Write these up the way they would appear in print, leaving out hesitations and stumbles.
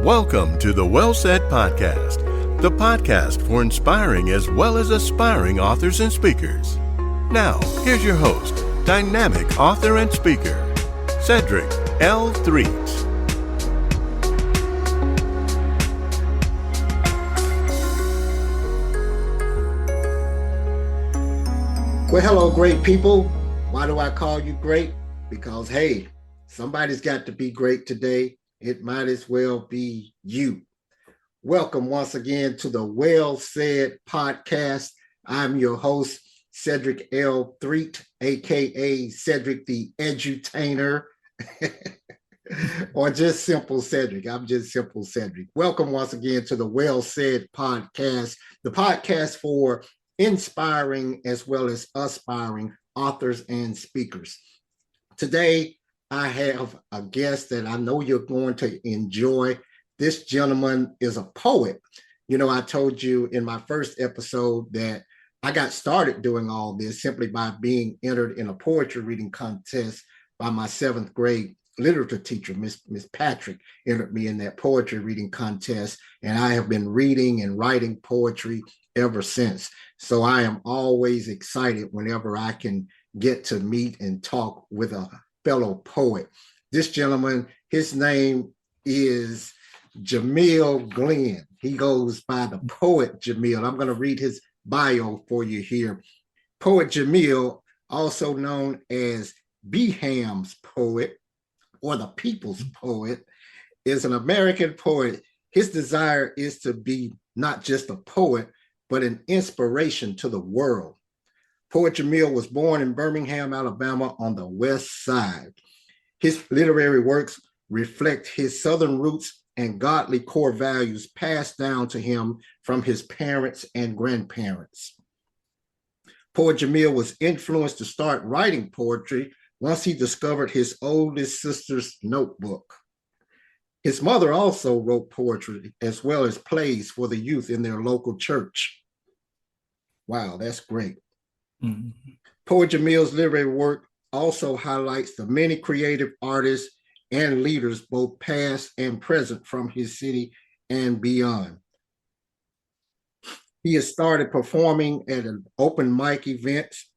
Welcome to the Well Said Podcast, the podcast for inspiring as well as aspiring authors and speakers. Now, here's your host, dynamic author and speaker, Cedric L. Threets. Well, hello, great people. Why do I call you great? Because, hey, somebody's got to be great today. It might as well be you. Welcome once again to the Well Said Podcast. I'm your host, Cedric L. Threet, aka Cedric the Edutainer, or just Simple Cedric. I'm just Simple Cedric. Welcome once again to the Well Said Podcast, the podcast for inspiring as well as aspiring authors and speakers. Today, I have a guest that I know you're going to enjoy. This gentleman is a poet. You know, I told you in my first episode that I got started doing all this simply by being entered in a poetry reading contest by my seventh grade literature teacher, Miss Patrick, entered me in that poetry reading contest. And I have been reading and writing poetry ever since. So I am always excited whenever I can get to meet and talk with a fellow poet. This gentleman, his name is Jamil Glenn. He goes by the poet Jamil. I'm going to read his bio for you here. Poet Jamil, also known as Beham's poet or the people's poet, is an American poet. His desire is to be not just a poet, but an inspiration to the world. Poet Jamil was born in Birmingham, Alabama on the West Side. His literary works reflect his Southern roots and godly core values passed down to him from his parents and grandparents. Poet Jamil was influenced to start writing poetry once he discovered his oldest sister's notebook. His mother also wrote poetry as well as plays for the youth in their local church. Wow, that's great. Mm-hmm. Poet Jamil's literary work also highlights the many creative artists and leaders, both past and present, from his city and beyond. He has started performing at an open mic events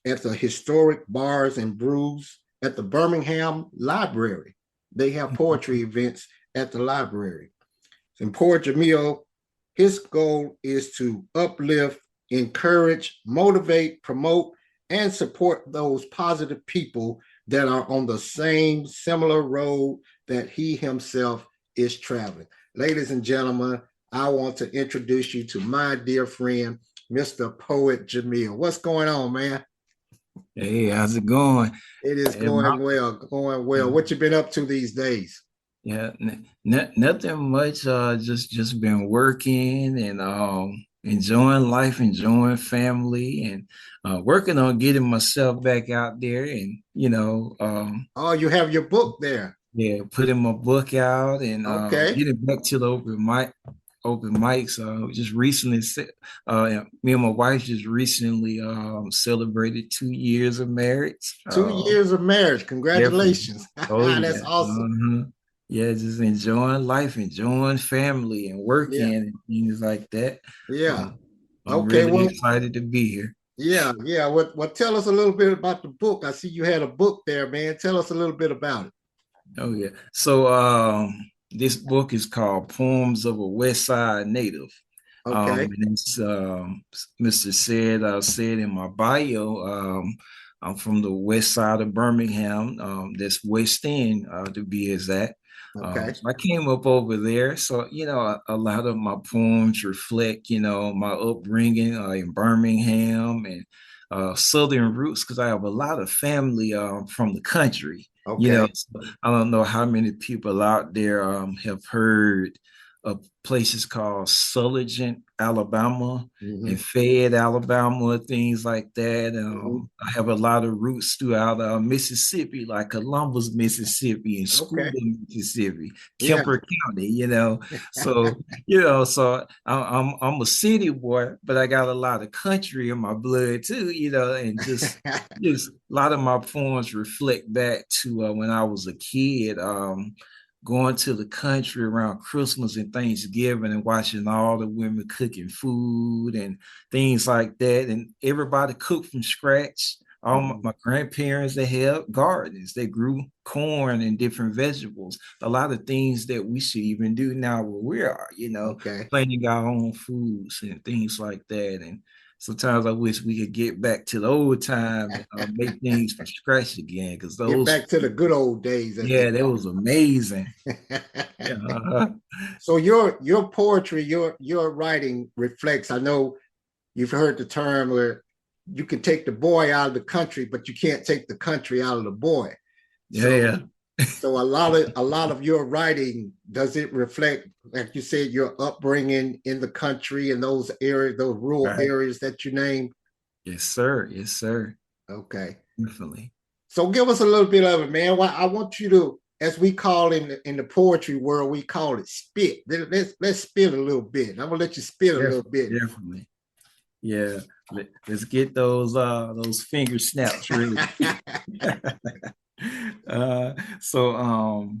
at the historic Bars and Brews at the Birmingham Library. They have poetry events at the library. And Poet Jamil, his goal is to uplift, encourage, motivate, promote, and support those positive people that are on the same similar road that he himself is traveling. Ladies and gentlemen, I want to introduce you to my dear friend, Mr. Poet Jamil. What's going on, man? Hey, how's it going? It is going well. What you been up to these days? Yeah, nothing much. Just been working and enjoying life, enjoying family, and working on getting myself back out there. And oh, you have your book there. Yeah, putting my book out and getting back to the open mics. Just recently, me and my wife just recently celebrated 2 years of marriage. 2 years of marriage. Congratulations. That's awesome. Yeah, just enjoying life, enjoying family and working and things like that. Yeah. I'm really excited to be here. Yeah. Well, tell us a little bit about the book. I see you had a book there, man. Tell us a little bit about it. Oh, yeah. So this book is called Poems of a Westside Native. Okay. And it's Mr. said in my bio, I'm from the west side of Birmingham. That's West End, to be exact. Okay. So I came up over there. So, a lot of my poems reflect, my upbringing in Birmingham and Southern roots, because I have a lot of family from the country. Okay. So I don't know how many people out there have heard of places called Sulligent, Alabama, and Fayette, Alabama, things like that. I have a lot of roots throughout Mississippi, like Columbus, Mississippi, and School, Mississippi, Kemper County. So I'm a city boy, but I got a lot of country in my blood too. And just a lot of my poems reflect back to when I was a kid. going to the country around Christmas and Thanksgiving and watching all the women cooking food and things like that. And everybody cooked from scratch. All my grandparents, they had gardens. They grew corn and different vegetables. A lot of things that we should even do now where we are, planting our own foods and things like that. And sometimes I wish we could get back to the old time and make things from scratch again. Because get back to the good old days. Yeah, that was amazing. So your poetry, your writing reflects. I know you've heard the term where you can take the boy out of the country, but you can't take the country out of the boy. So a lot of your writing, does it reflect, like you said, your upbringing in the country and those areas, those rural areas that you named? Yes, sir. Yes, sir. Okay. Definitely. So give us a little bit of it, man. I want you to, as we call in the poetry world, we call it spit. Let's spit a little bit. I'm gonna let you spit a little bit. Definitely. Yeah. Let's get those finger snaps really. So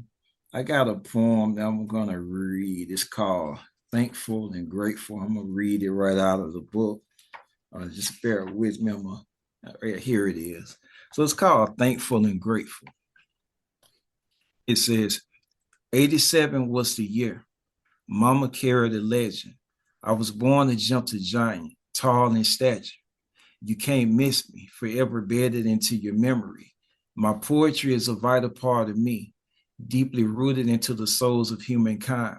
I got a poem that I'm gonna read. It's called Thankful and Grateful. I'm gonna read it right out of the book. Just bear with me. Here it is. So it's called Thankful and Grateful. It says, 87 was the year. Mama carried a legend. I was born to jump to giant, tall in stature. You can't miss me, forever bedded into your memory. My poetry is a vital part of me, deeply rooted into the souls of humankind.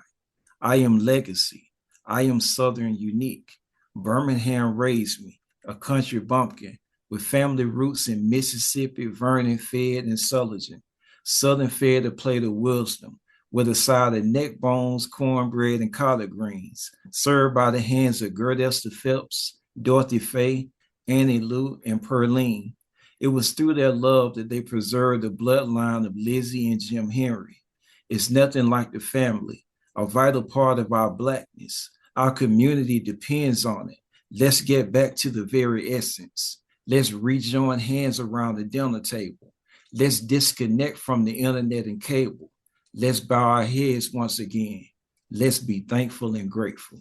I am legacy. I am Southern unique. Birmingham raised me, a country bumpkin with family roots in Mississippi, Vernon fed and Sullivan. Southern fed a plate of wisdom with a side of neck bones, cornbread, and collard greens, served by the hands of Gert Esther Phelps, Dorothy Faye, Annie Lou, and Pearline. It was through their love that they preserved the bloodline of Lizzie and Jim Henry. It's nothing like the family, a vital part of our Blackness. Our community depends on it. Let's get back to the very essence. Let's rejoin hands around the dinner table. Let's disconnect from the internet and cable. Let's bow our heads once again. Let's be thankful and grateful.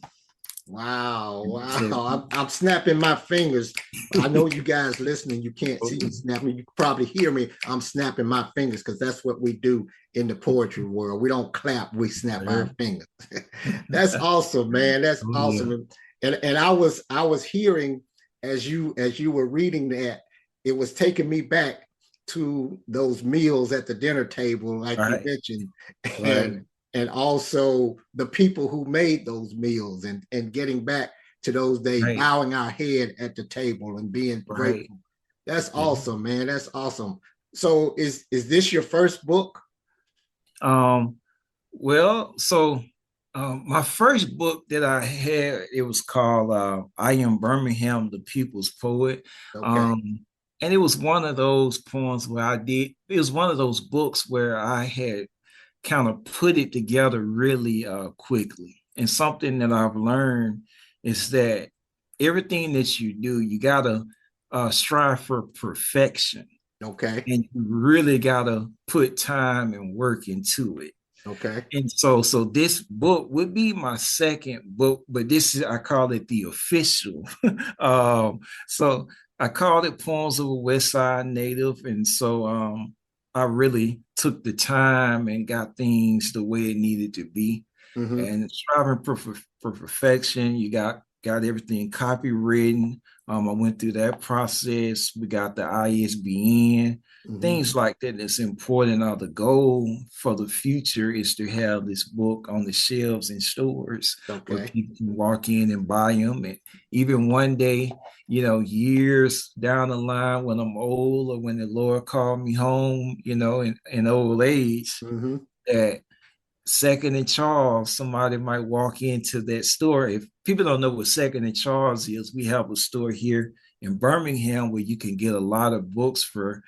Wow. I'm snapping my fingers. I know you guys listening, you can't see me snapping. You can probably hear me. I'm snapping my fingers because that's what we do in the poetry world. We don't clap, we snap our fingers. That's awesome, man. That's awesome. And I was hearing as you were reading that, it was taking me back to those meals at the dinner table, like you mentioned. And also the people who made those meals and getting back to those days, bowing our head at the table and being grateful. That's awesome, man. That's awesome. So is this your first book? Well, so my first book that I had, it was called I Am Birmingham, the People's Poet. And it was one of those poems where it was one of those books where I had kind of put it together really quickly. And something that I've learned is that everything that you do, you gotta strive for perfection. Okay. And you really gotta put time and work into it. Okay. And so this book would be my second book, but I call it the official. So I called it Poems of a Westside Native. And so I really took the time and got things the way it needed to be. And striving for perfection, you got everything copywritten. I went through that process. We got the ISBN, things like that. That's important. The goal for the future is to have this book on the shelves in stores where people can walk in and buy them. And even one day, years down the line when I'm old or when the Lord called me home, in old age, that Second and Charles, somebody might walk into that store. If people don't know what Second and Charles is, we have a store here in Birmingham where you can get a lot of books for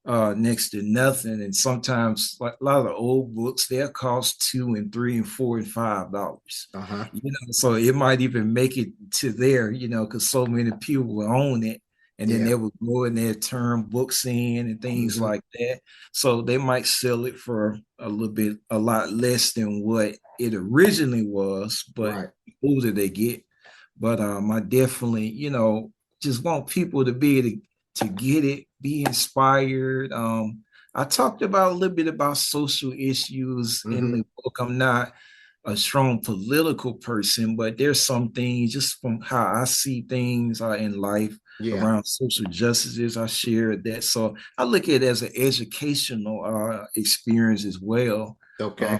next to nothing. And sometimes like a lot of the old books, they'll cost $2 and $3 and $4 and $5. So it might even make it to there, because so many people will own it. and then they would go in there, turn books in and things like that. So they might sell it for a lot less than what it originally was, but the older they get. But I definitely, just want people to be able to get it, be inspired. I talked about a little bit about social issues in the book. I'm not a strong political person, but there's some things just from how I see things in life around social justices. I share that. So I look at it as an educational experience as well. Okay.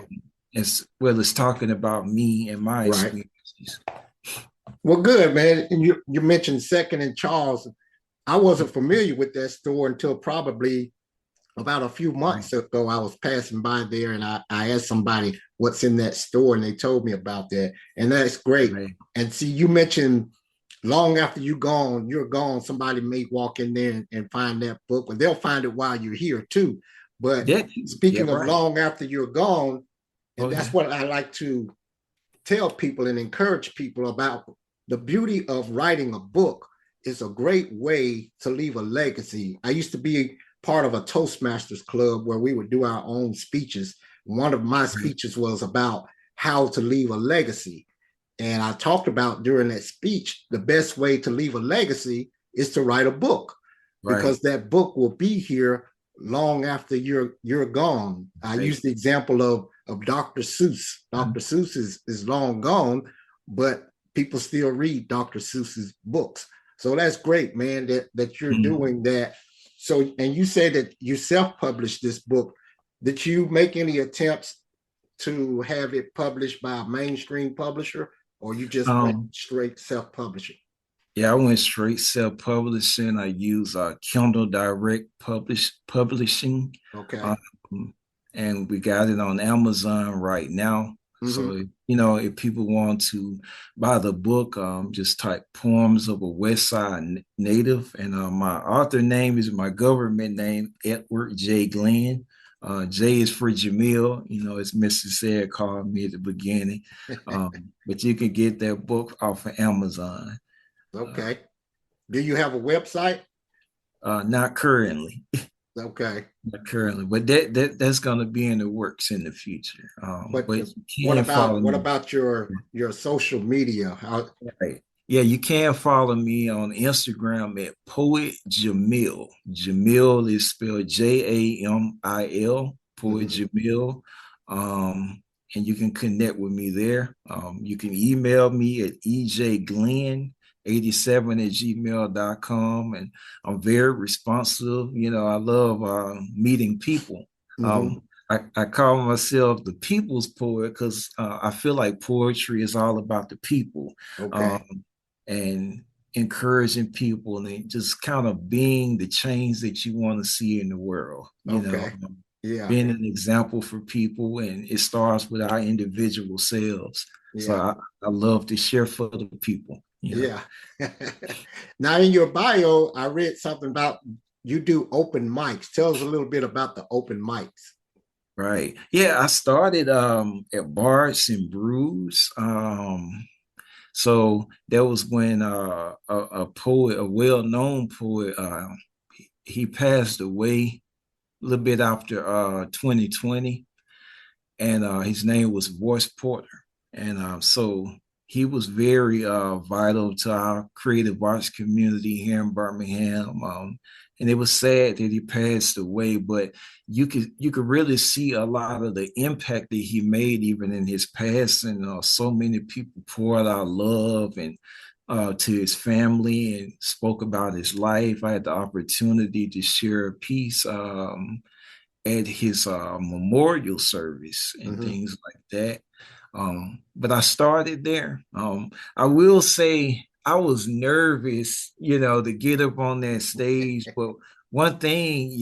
As well as talking about me and my experiences. Well, good, man. And you mentioned Second and Charles. I wasn't familiar with that store until probably about a few months ago. I was passing by there and I asked somebody what's in that store, and they told me about that. And that's great. Right. And see, you mentioned long after you're gone, somebody may walk in there and find that book, but they'll find it while you're here too. But speaking of long after you're gone, and that's what I like to tell people and encourage people about. The beauty of writing a book is a great way to leave a legacy. I used to be part of a Toastmasters club where we would do our own speeches. One of my speeches was about how to leave a legacy. And I talked about during that speech, the best way to leave a legacy is to write a book, because that book will be here long after you're gone. I use the example of Dr. Seuss. Dr. Seuss is long gone, but people still read Dr. Seuss's books. So that's great, man, that you're doing that. So, and you said that you self-published this book. Did you make any attempts to have it published by a mainstream publisher, or you just went straight self-publishing? Yeah, I went straight self-publishing. I use Kindle Direct Publishing. Okay. And we got it on Amazon right now. So, if people want to buy the book, just type Poems of a Westside Native. And my author name is my government name, Edward J. Glenn. J is for Jamil, as Mr. said, called me at the beginning. But you can get that book off of Amazon. Okay. Do you have a website? Not currently. Okay. Not currently, but that's going to be in the works in the future. But what about your social media? Right. Yeah, you can follow me on Instagram at Poet Jamil. Jamil is spelled Jamil, Poet Jamil. And you can connect with me there. You can email me at ejglenn87@gmail.com. And I'm very responsive. I love meeting people. I call myself the people's poet because I feel like poetry is all about the people. And encouraging people and just kind of being the change that you want to see in the world. Being an example for people, and it starts with our individual selves. So I love to share for the people. Now, in your bio, I read something about you do open mics. Tell us a little bit about the open mics. Right. Yeah, I started at Bars and Brews. So that was when a poet, a well-known poet, he passed away a little bit after 2020, and his name was Voice Porter. And so he was very vital to our creative arts community here in Birmingham. And it was sad that he passed away, but you could really see a lot of the impact that he made even in his passing. So many people poured out love and to his family and spoke about his life. I had the opportunity to share a piece at his memorial service and things like that. But I started there. I will say I was nervous, to get up on that stage. But one thing,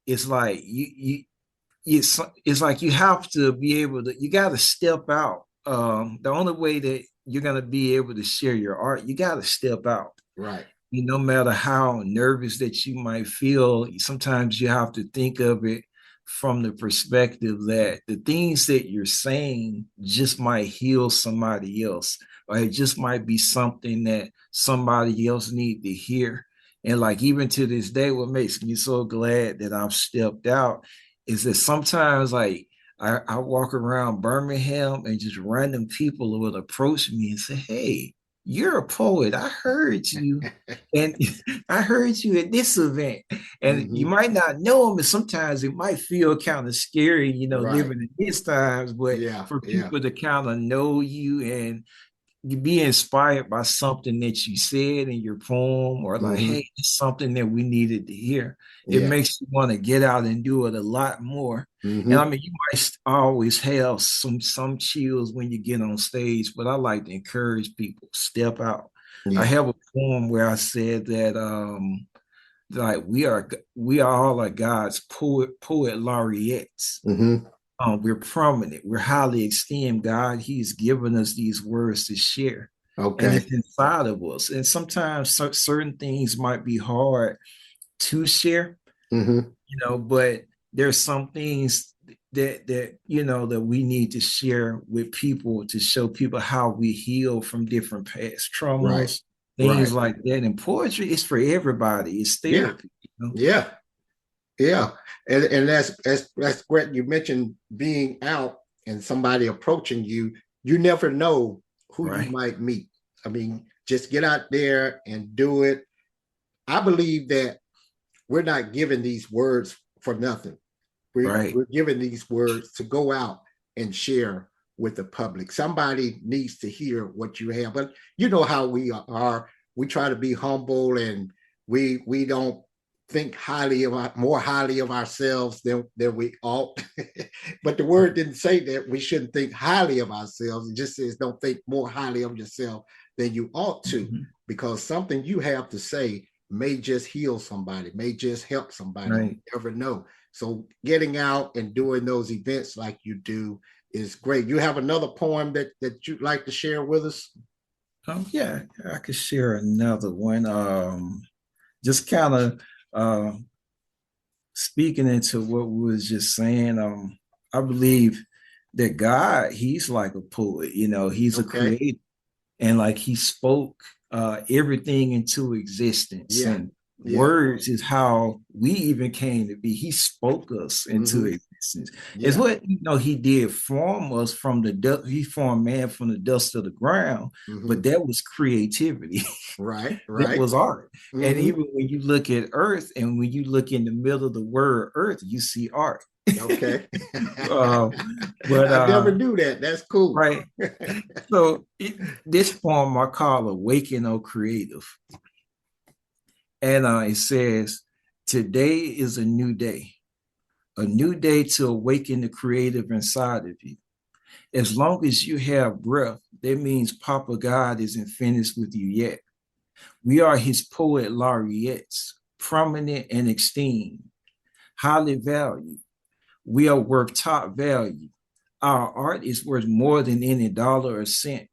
it's like it's like you have to be able to, you got to step out. The only way that you're going to be able to share your art, you got to step out. Right. No matter how nervous that you might feel, sometimes you have to think of it from the perspective that the things that you're saying just might heal somebody else, or it just might be something that somebody else need to hear. And like even to this day, what makes me so glad that I've stepped out is that sometimes like I walk around Birmingham and just random people will approach me and say, "Hey, you're a poet. I heard you, and I heard you at this event." And you Mm-hmm. might not know them, and sometimes it might feel kind of scary, Right. living in these times. But Yeah. for Yeah. people to kind of know you and you be inspired by something that you said in your poem, or like, Mm-hmm. hey, it's something that we needed to hear. It Yeah. makes you want to get out and do it a lot more. And Mm-hmm. I mean, you might always have some chills when you get on stage, but I like to encourage people, step out. I Yeah. have a poem where I said that like we are all like God's poet laureates. Mm-hmm. We're prominent. We're highly esteemed. God, He's given us these words to share, and Okay. it's inside of us. And sometimes certain things might be hard to share, Mm-hmm. but there's some things that we need to share with people to show people how we heal from different past Right. traumas, things Right. like that. And poetry is for everybody. It's Yeah. therapy. Yeah. Yeah. And that's great. You mentioned being out and somebody approaching you. You never know who you Right, might meet. I mean, just get out there and do it. I believe that we're not given these words for nothing. right, We're given these words to go out and share with the public. Somebody needs to hear what you have. But you know how we are. We try to be humble, and we don't think more highly of ourselves than we ought. But the word didn't say that we shouldn't think highly of ourselves. It just says don't think more highly of yourself than you ought to, mhm, because something you have to say may just heal somebody, may just help somebody. You right. never know. So getting out and doing those events like you do is great. You have another poem that you'd like to share with us? Yeah, I could share another one. Just kind of uh, speaking into what we was just saying. I believe that God, He's like a poet. He's a Okay. creator, and like He spoke everything into existence. Yeah. And Yeah. words is how we even came to be. He spoke us into Mm-hmm. existence. It's Yeah. what He did form us from the dust. He formed man from the dust of the ground, Mm-hmm. but that was creativity. Right. That Right. was art. And Mm-hmm. even when you look at earth and when you look in the middle of the word earth, you see art. Okay. uh, but I never knew that. That's cool. right. So this poem I call Awaken, O Creative. And it says, today is a new day to awaken the creative inside of you. As long as you have breath, that means Papa God isn't finished with you yet. We are His poet laureates, prominent and esteemed, highly valued. We are worth top value. Our art is worth more than any dollar or cent.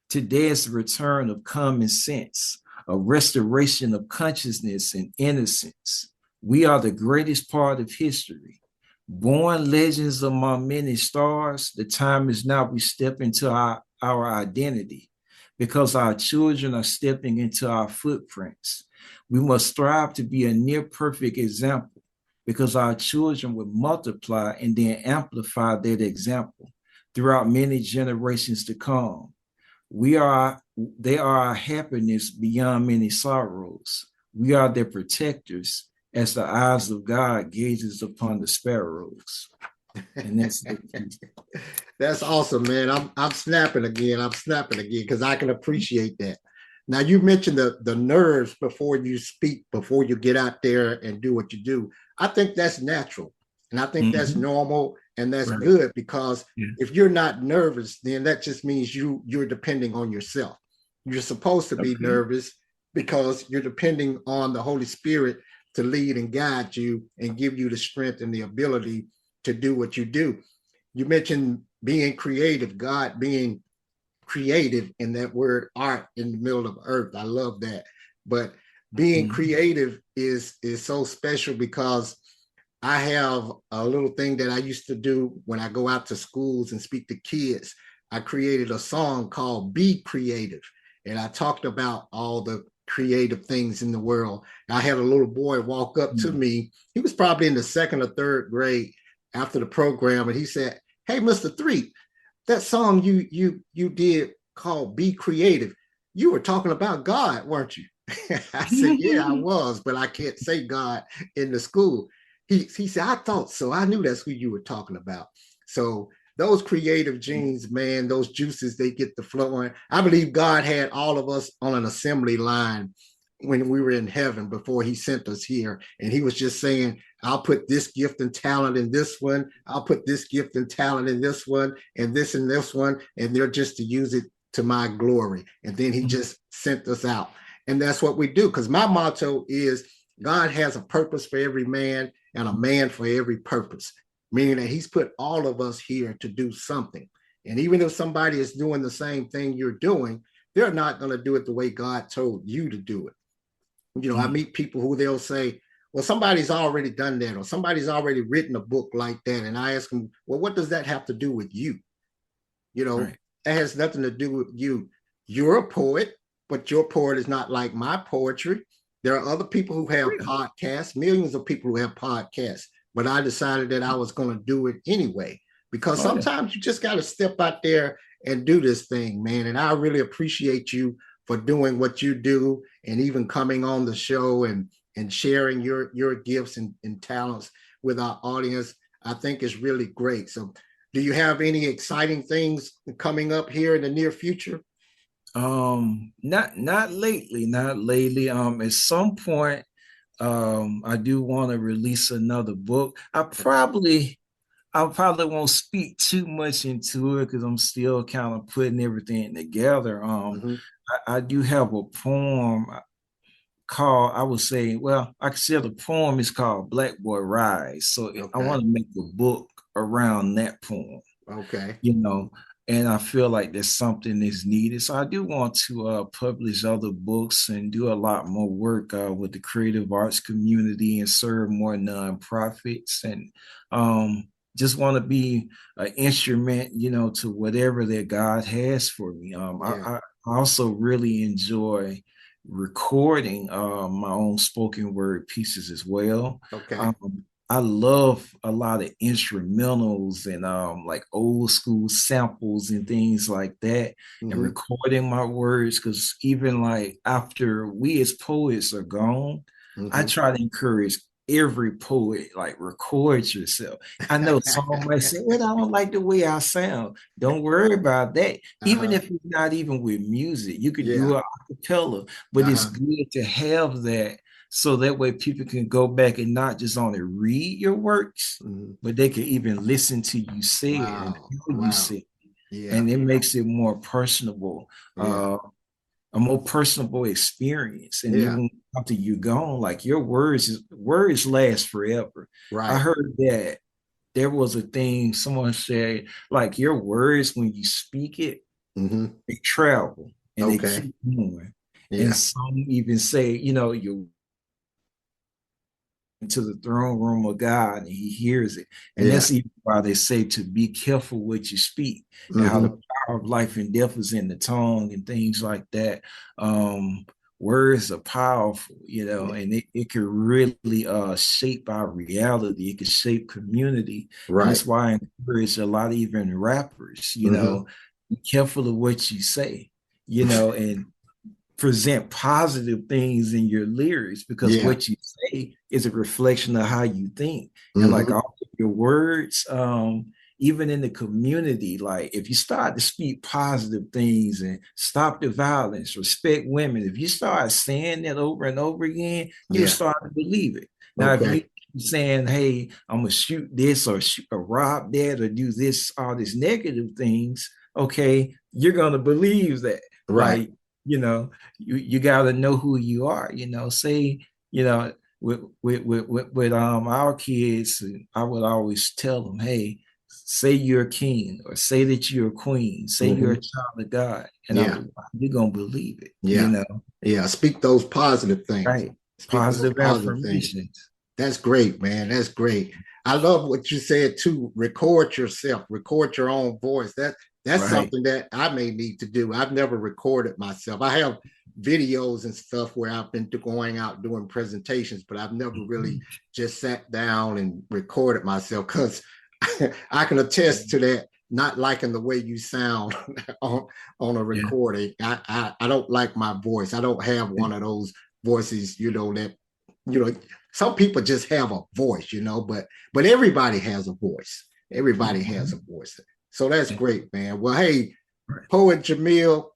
Today is the return of common sense, a restoration of consciousness and innocence. We are the greatest part of history. Born legends among many stars, the time is now we step into our identity because our children are stepping into our footprints. We must strive to be a near perfect example because our children will multiply and then amplify that example throughout many generations to come. They are our happiness beyond many sorrows. We are their protectors as the eyes of God gazes upon the sparrows. And that's the piece. That's awesome, man. I'm snapping again. I'm snapping again because I can appreciate that. Now you mentioned the nerves before you speak, before you get out there and do what you do. I think that's natural, and I think that's Mm-hmm. normal, and that's Right. good because Yeah. if you're not nervous, then that just means you're depending on yourself. You're supposed to be Okay. nervous because you're depending on the Holy Spirit to lead and guide you and give you the strength and the ability to do what you do. You mentioned being creative, God being creative in that word art in the middle of earth. I love that. But being Mm-hmm. creative is so special because I have a little thing that I used to do when I go out to schools and speak to kids. I created a song called Be Creative. And I talked about all the creative things in the world. I had a little boy walk up to me. He was probably in the second or third grade after the program. And he said, "Hey, Mr. Three, that song you did called Be Creative, you were talking about God, weren't you?" I said, "Yeah, I was, but I can't say God in the school." He said, "I thought so. I knew that's who you were talking about." So those creative genes, man, those juices, they get to flowing. I believe God had all of us on an assembly line when we were in heaven before he sent us here. And he was just saying, "I'll put this gift and talent in this one. I'll put this gift and talent in this one, and this one. And they're just to use it to my glory." And then he just sent us out. And that's what we do. Because my motto is God has a purpose for every man and a man for every purpose, meaning that he's put all of us here to do something. And even if somebody is doing the same thing you're doing, they're not going to do it the way God told you to do it. I meet people who they'll say, "Well, somebody's already done that," or "Somebody's already written a book like that." And I ask them, "Well, what does that have to do with you?" Right. That has nothing to do with you. You're a poet, but your poet is not like my poetry. There are other people who have podcasts, millions of people who have podcasts, but I decided that I was going to do it anyway, because sometimes you just got to step out there and do this thing, man. And I really appreciate you for doing what you do, and even coming on the show and sharing your gifts and talents with our audience. I think is really great. So do you have any exciting things coming up here in the near future? Not lately. At some point, I do want to release another book. I probably won't speak too much into it because I'm still kind of putting everything together. I do have a poem called, I would say, well, I consider the poem is called Black Boy Rise. So I want to make a book around that poem. Okay. And I feel like there's something that's needed. So I do want to publish other books and do a lot more work with the creative arts community and serve more nonprofits, and just want to be an instrument, to whatever that God has for me. I also really enjoy recording my own spoken word pieces as well. Okay. I love a lot of instrumentals and like old school samples and things like that, and recording my words, because even like after we as poets are gone, I try to encourage every poet, like, record yourself. I know someone might say, "Well, I don't like the way I sound." Don't worry about that. Even if it's not even with music, you could do an acapella, but it's good to have that, so that way people can go back and not just only read your works, but they can even listen to you say it and how you say it. And it makes it more personable, a more personable experience. And even after you're gone, like, your words last forever. Right. I heard that there was a thing someone said, like, your words, when you speak it, they travel and they keep going. And some even say, your into the throne room of God, and he hears it. And that's even why they say to be careful what you speak, and how the power of life and death is in the tongue and things like that. Words are powerful, and it can really shape our reality. It can shape community. Right. And that's why I encourage a lot of even rappers, be careful of what you say, and present positive things in your lyrics, because what you say is a reflection of how you think. And like all of your words, even in the community, like, if you start to speak positive things and stop the violence, respect women, if you start saying that over and over again, you start to believe it. Now, if you saying, "Hey, I'm gonna shoot this or rob that or do this, all these negative things," okay, you're gonna believe that. Right. Like, you got to know who you are. Say, with our kids, I would always tell them, "Hey, say you're a king, or say that you're a queen, say you're a child of God, and you're gonna believe it." Speak those positive things. Right. Speak Positive those positive affirmations. things. That's great, man. That's great. I love what you said too. Record yourself, record your own voice. That's Right. something that I may need to do. I've never recorded myself. I have videos and stuff where I've been going out doing presentations, but I've never really just sat down and recorded myself because I can attest to that. Not liking the way you sound on a recording. I don't like my voice. I don't have one of those voices, that some people just have a voice, but everybody has a voice. Everybody has a voice. So that's great, man. Well, hey, Poet Jamil,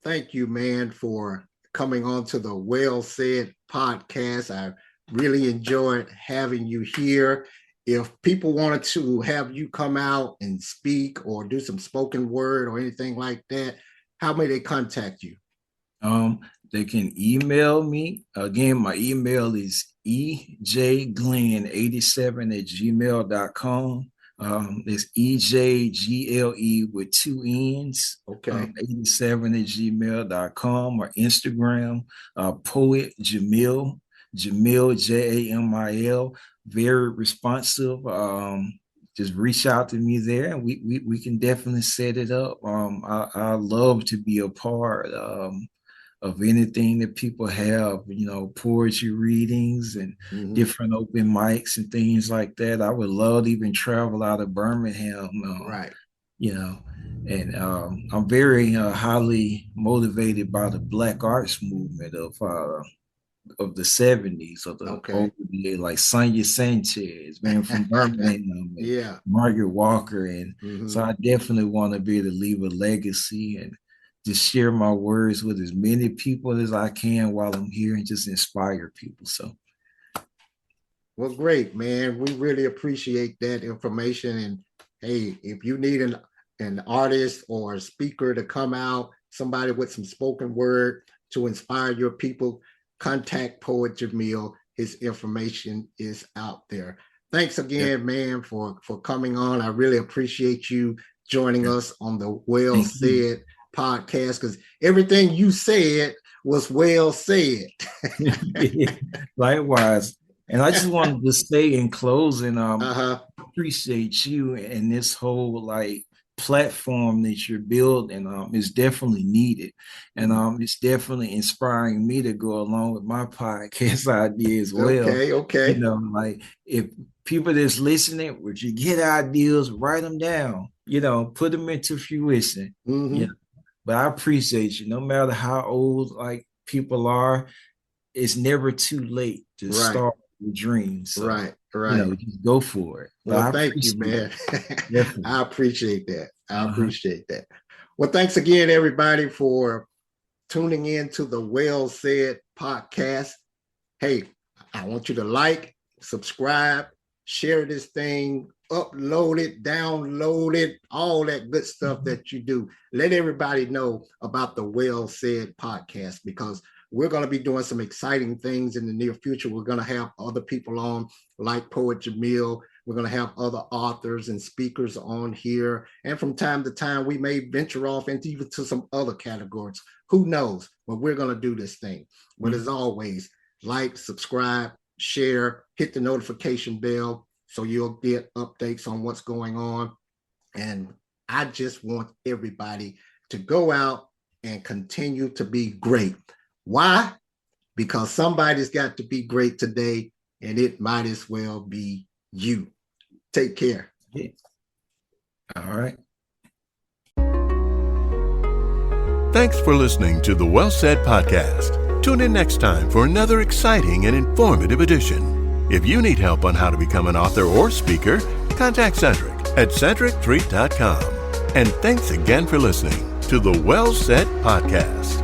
thank you, man, for coming on to the Well Said podcast. I really enjoyed having you here. If people wanted to have you come out and speak or do some spoken word or anything like that, how may they contact you? They can email me. Again, my email is ejglenn87@gmail.com. It's EJGLE with 2 N's. Okay. 87@gmail.com, or Instagram, Poet Jamil, Jamil. Very responsive. Just reach out to me there, and we can definitely set it up. I love to be a part of anything that people have, poetry readings and different open mics and things like that. I would love to even travel out of Birmingham, right? And I'm very highly motivated by the Black arts movement of the 70s, of the like Sonia Sanchez, man, from Birmingham, and Margaret Walker, and so I definitely want to be able to leave a legacy and just share my words with as many people as I can while I'm here and just inspire people. So, well, great, man. We really appreciate that information. And hey, if you need an artist or a speaker to come out, somebody with some spoken word to inspire your people, contact Poet Jamil. His information is out there. Thanks again, man, for coming on. I really appreciate you joining us on the Well Said podcast, because everything you said was well said. Likewise. And I just wanted to say in closing, appreciate you and this whole platform that you're building. Is definitely needed, and it's definitely inspiring me to go along with my podcast idea as well. Okay. If people that's listening, would you get ideas, write them down, put them into fruition. But I appreciate you. No matter how old people are, it's never too late to start your dreams. So, right. Just go for it. Well, thank you, man. I appreciate that. Appreciate that. Well, thanks again, everybody, for tuning in to the Well Said podcast. Hey, I want you to like, subscribe, share this thing, upload it, download it, all that good stuff that you do. Let everybody know about the Well Said podcast, because we're going to be doing some exciting things in the near future. We're going to have other people on, like Poet Jamil. We're going to have other authors and speakers on here. And from time to time, we may venture off into even to some other categories. Who knows? But we're going to do this thing. But as always, like, subscribe, share, hit the notification bell so you'll get updates on what's going on. And I just want everybody to go out and continue to be great. Why? Because somebody's got to be great today, and it might as well be you. Take care. Yeah. All right. Thanks for listening to the Well Said podcast. Tune in next time for another exciting and informative edition. If you need help on how to become an author or speaker, contact Cedric at cedrictreat.com. And thanks again for listening to the Well Said podcast.